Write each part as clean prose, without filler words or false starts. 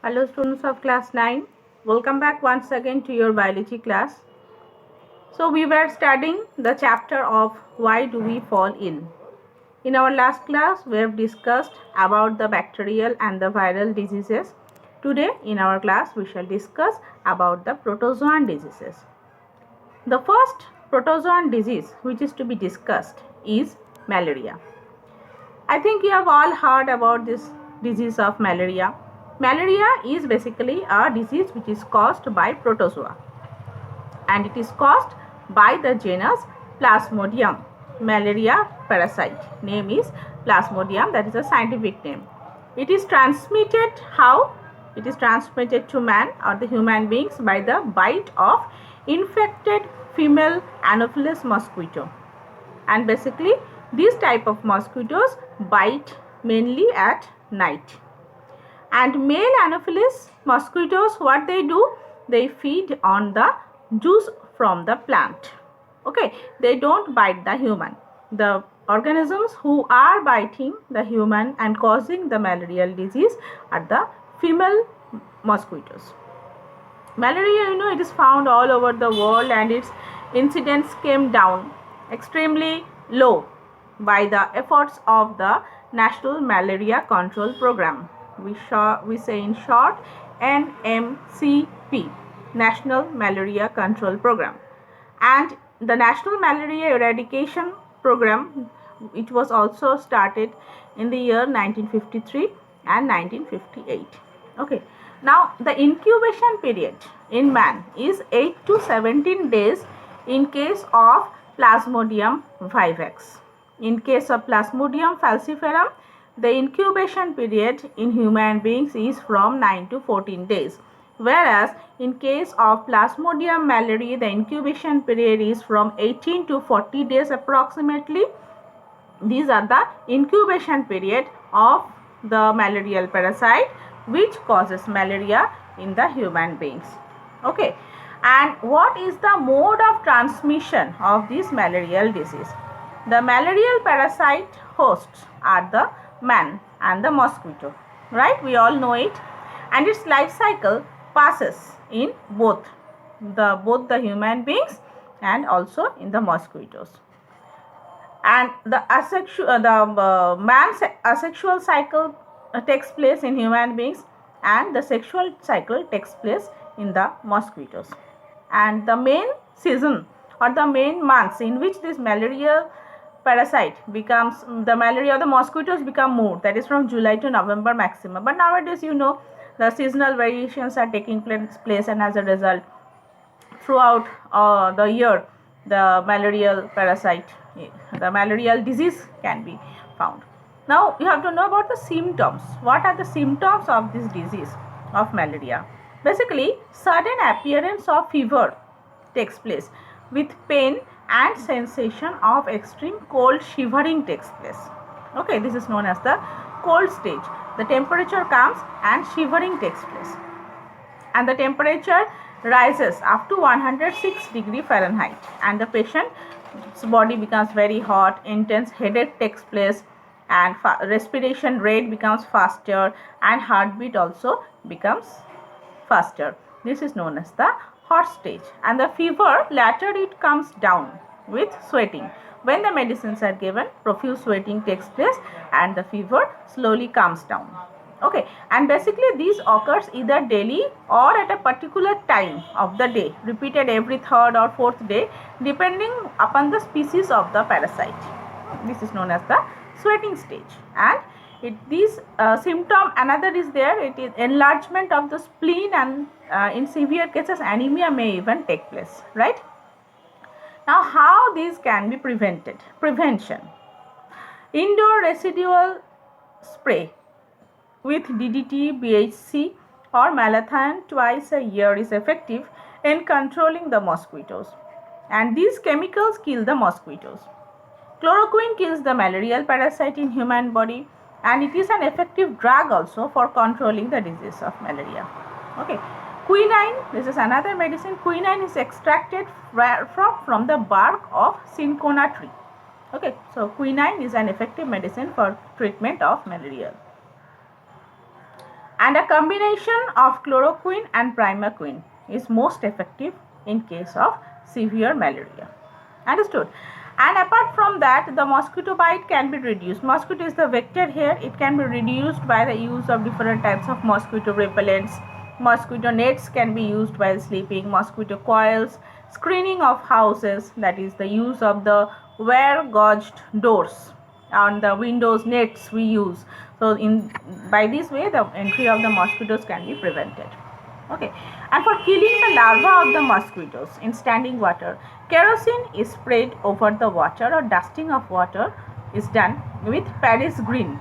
Hello students of class 9, welcome back once again to your biology class. So we were studying the chapter of why do we fall ill. In our last class we have discussed about the bacterial and the viral diseases. Today in our class we shall discuss about the protozoan diseases. The first protozoan disease which is to be discussed is malaria. I think you have all heard about this disease of malaria. Malaria is basically a disease which is caused by protozoa, and it is caused by the genus Plasmodium malaria parasite. Name is Plasmodium, that is a scientific name. It is transmitted how? It is transmitted to man or the human beings by the bite of infected female Anopheles mosquito. And basically these type of mosquitoes bite mainly at night. And male Anopheles mosquitoes, what they do? They feed on the juice from the plant. Okay, they don't bite the human. The organisms who are biting the human and causing the malarial disease are the female mosquitoes. Malaria, it is found all over the world, and its incidence came down extremely low by the efforts of the National Malaria Control Program. We say in short NMCP, National Malaria Control Program. And the National Malaria Eradication Program, it was also started in the year 1953 and 1958. Okay. Now the incubation period in man is 8 to 17 days in case of Plasmodium vivax. In case of Plasmodium falciparum, the incubation period in human beings is from 9 to 14 days. Whereas in case of Plasmodium malariae, the incubation period is from 18 to 40 days approximately. These are the incubation period of the malarial parasite which causes malaria in the human beings. Okay. And what is the mode of transmission of this malarial disease? The malarial parasite hosts are the man and the mosquito, right? We all know it. And its life cycle passes in both the human beings and also in the mosquitoes. And the man's asexual cycle takes place in human beings, and the sexual cycle takes place in the mosquitoes. And the main season or the main months in which this malaria parasite becomes, the malaria of the mosquitoes become more, that is from July to November maximum. But nowadays the seasonal variations are taking place, and as a result throughout the year the malarial disease can be found. Now you have to know about the symptoms. What are the symptoms of this disease of malaria? Basically, sudden appearance of fever takes place with pain and sensation of extreme cold shivering takes place. Okay, this is known as the cold stage. The temperature comes and shivering takes place, and the temperature rises up to 106 degree Fahrenheit, and the patient's body becomes very hot, intense headache takes place, and respiration rate becomes faster, and heartbeat also becomes faster. This is known as the hot stage. And the fever, later it comes down with sweating. When the medicines are given, profuse sweating takes place and the fever slowly comes down. Okay, and basically this occurs either daily or at a particular time of the day, repeated every third or fourth day, depending upon the species of the parasite. This is known as the sweating stage. And these symptom, another is there, it is enlargement of the spleen, and in severe cases anemia may even take place, right? Now how these can be prevented? Prevention. Indoor residual spray with DDT, BHC or malathion twice a year is effective in controlling the mosquitoes, and these chemicals kill the mosquitoes. Chloroquine kills the malarial parasite in human body, and it is an effective drug also for controlling the disease of malaria. Okay. Quinine, this is another medicine. Quinine is extracted from the bark of cinchona tree. Okay, so quinine is an effective medicine for treatment of malaria. And a combination of chloroquine and primaquine is most effective in case of severe malaria. Understood? And apart from that, the mosquito bite can be reduced. Mosquito is the vector here. It can be reduced by the use of different types of mosquito repellents. Mosquito nets can be used while sleeping. Mosquito coils, screening of houses, that is the use of the wire gauged doors on the windows, nets we use. So by this way the entry of the mosquitoes can be prevented. Okay, and for killing the larvae of the mosquitoes in standing water, kerosene is sprayed over the water, or dusting of water is done with Paris green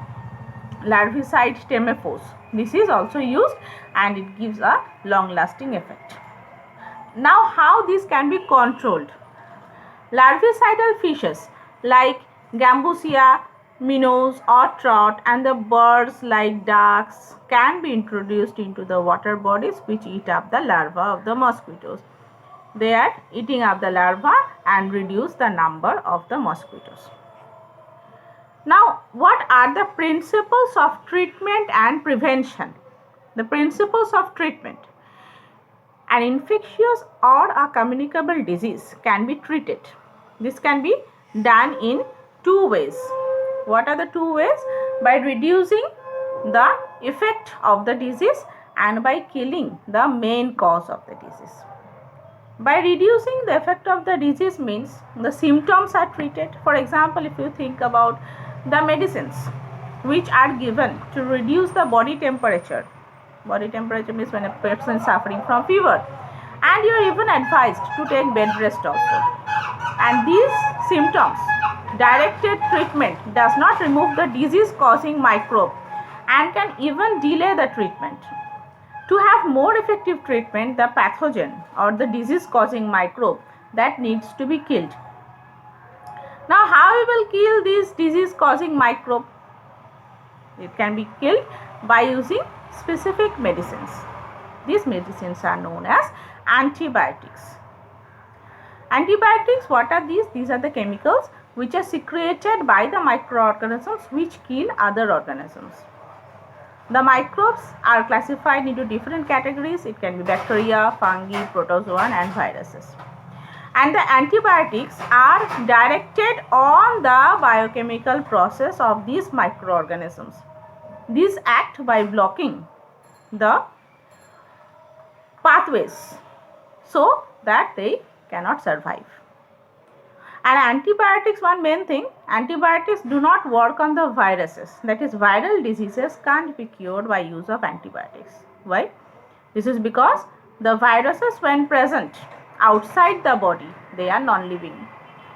larvicide Temephos. This is also used and it gives a long lasting effect. Now how this can be controlled? Larvicidal fishes like Gambusia, minnows or trout, and the birds like ducks can be introduced into the water bodies which eat up the larvae of the mosquitoes. They are eating up the larvae and reduce the number of the mosquitoes. Now, what are the principles of treatment and prevention? The principles of treatment. An infectious or a communicable disease can be treated. This can be done in two ways. What are the two ways? By reducing the effect of the disease and by killing the main cause of the disease. By reducing the effect of the disease means the symptoms are treated. For example, if you think about the medicines which are given to reduce the body temperature. Body temperature means when a person is suffering from fever, and you are even advised to take bed rest also. And these symptoms, directed treatment does not remove the disease causing microbe and can even delay the treatment. To have more effective treatment, the pathogen or the disease causing microbe that needs to be killed. Now how we will kill this disease causing microbe? It can be killed by using specific medicines. These medicines are known as antibiotics. Antibiotics, what are these? These are the chemicals which are secreted by the microorganisms which kill other organisms. The microbes are classified into different categories. It can be bacteria, fungi, protozoan and viruses. And the antibiotics are directed on the biochemical process of these microorganisms. These act by blocking the pathways so that they cannot survive. And antibiotics, one main thing, antibiotics do not work on the viruses. That is, viral diseases can't be cured by use of antibiotics. Why? This is because the viruses, when present outside the body, they are non-living.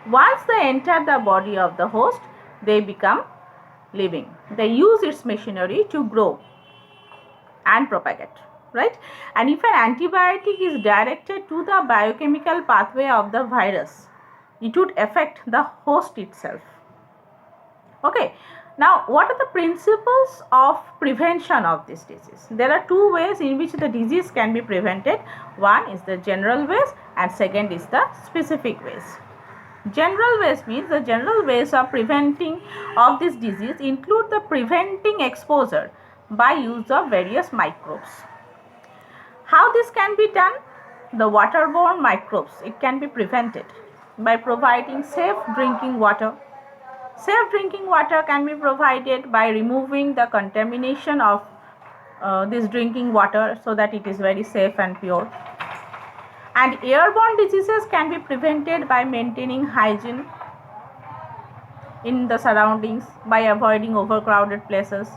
Once they enter the body of the host, they become living. They use its machinery to grow and propagate, right? And if an antibiotic is directed to the biochemical pathway of the virus, it would affect the host itself. Okay. Now, what are the principles of prevention of this disease? There are two ways in which the disease can be prevented. One is the general ways and second is the specific ways. General ways means the general ways of preventing of this disease include the preventing exposure by use of various microbes. How this can be done? The waterborne microbes, it can be prevented by providing safe drinking water. Safe drinking water can be provided by removing the contamination of this drinking water so that it is very safe and pure. And airborne diseases can be prevented by maintaining hygiene in the surroundings, by avoiding overcrowded places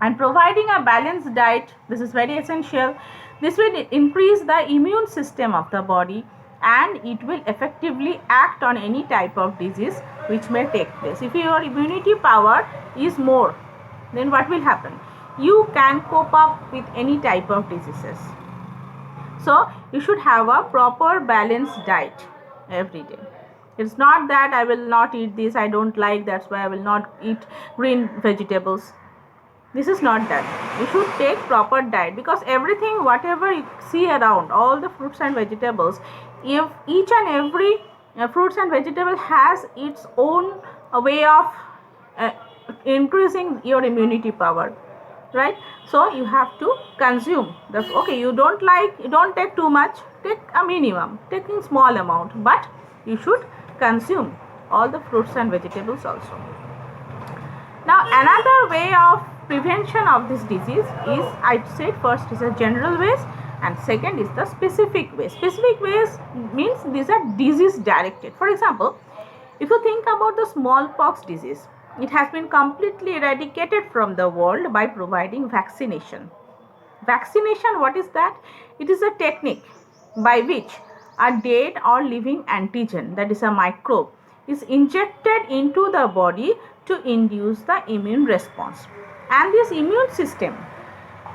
and providing a balanced diet. This is very essential. This will increase the immune system of the body and it will effectively act on any type of disease which may take place. If your immunity power is more, then what will happen? You can cope up with any type of diseases. So you should have a proper balanced diet every day. It's not that I will not eat this, I don't like, that's why I will not eat green vegetables. This is not that. You should take proper diet because everything, whatever you see around, all the fruits and vegetables, if each and every fruits and vegetable has its own way of increasing your immunity power. right? So you have to consume the, okay, you don't take too much, take a minimum, taking small amount, but you should consume all the fruits and vegetables also. Now another way of prevention of this disease is, I said first is a general ways and second is the specific ways. Specific ways means these are disease directed. For example, if you think about the smallpox disease, it has been completely eradicated from the world by providing vaccination. Vaccination, what is that? It is a technique by which a dead or living antigen, that is a microbe, is injected into the body to induce the immune response. And this immune system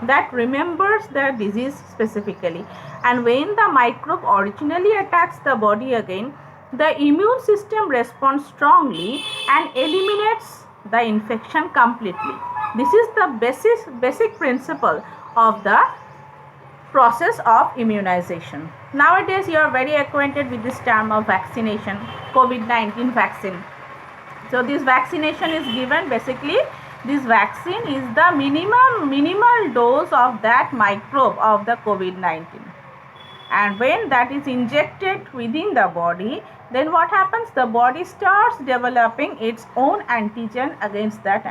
that remembers the disease specifically, and when the microbe originally attacks the body again, the immune system responds strongly and eliminates the infection completely. This is the basic principle of the process of immunization. Nowadays you are very acquainted with this term of vaccination, COVID-19 vaccine. So this vaccination is given, basically this vaccine is the minimal dose of that microbe of the COVID-19, and when that is injected within the body, then what happens? The body starts developing its own antigen against that,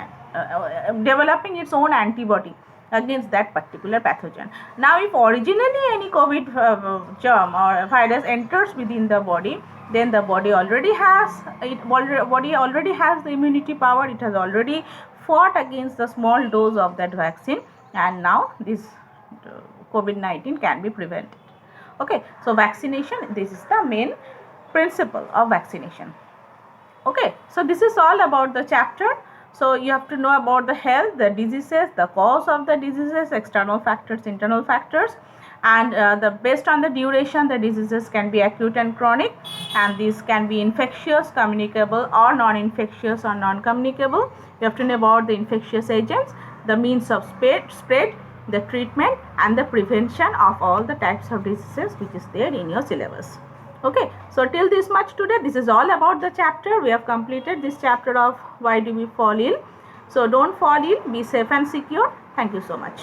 developing its own antibody against that particular pathogen. Now if originally any COVID germ or virus enters within the body, then the body already has the immunity power. It has already fought against the small dose of that vaccine, and now this COVID-19 can be prevented. Okay, so vaccination, this is the main principle of vaccination. Okay, so this is all about the chapter. So you have to know about the health, the diseases, the cause of the diseases, external factors, internal factors, and based on the duration, the diseases can be acute and chronic, and these can be infectious, communicable, or non-infectious or non-communicable. You have to know about the infectious agents, the means of spread, the treatment, and the prevention of all the types of diseases which is there in your syllabus. Okay, so till this much today, this is all about the chapter. We have completed this chapter of why do we fall ill. So don't fall ill, be safe and secure. Thank you so much.